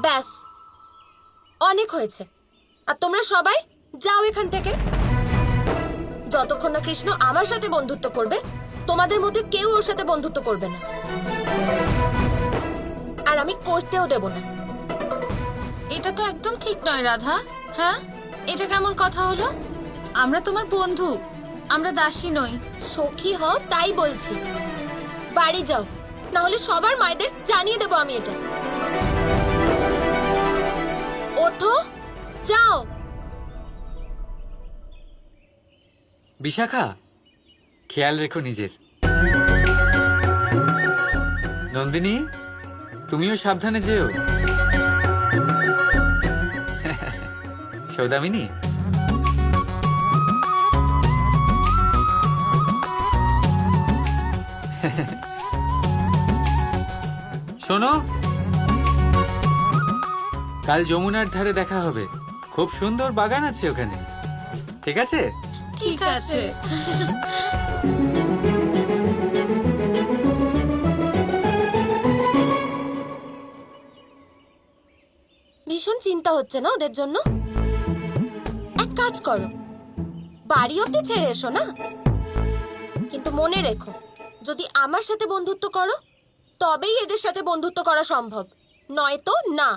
ব্যাস, অনেক হয়েছে। আর তোমরা সবাই যাও এখান থেকে। যতক্ষণ না কৃষ্ণ আমার সাথে বন্ধুত্ব করবে, তোমাদের মধ্যে কেউ ওর সাথে বন্ধুত্ব করবে না, আর আমি করতেও দেব না। এটা তো একদম ঠিক নয় রাধা। হ্যাঁ, এটা কেমন কথা হলো? আমরা তোমার বন্ধু, আমরা দাসী নই। সখী হও তাই বলছি। বাড়ি যাও, না হলে সবার মায়েদের জানিয়ে দেবো আমি এটা। ওঠো, যাও। বিশাখা, খেয়াল রেখো নিজের। নন্দিনী, তুমিও সাবধানে যেও। সৌদামিনী, শোনো, কাল যমুনার ধারে দেখা হবে। খুব সুন্দর বাগান আছে ওখানে, ঠিক আছে? ঠিক আছে। ভীষণ চিন্তা হচ্ছে না ওদের জন্য? এক কাজ করো, বাড়ি অব্দি ছেড়ে এসো না। কিন্তু মনে রেখো, যদি আমার সাথে বন্ধুত্ব করো তবেই এদের সাথে বন্ধুত্ব করা সম্ভব, নয়তো না।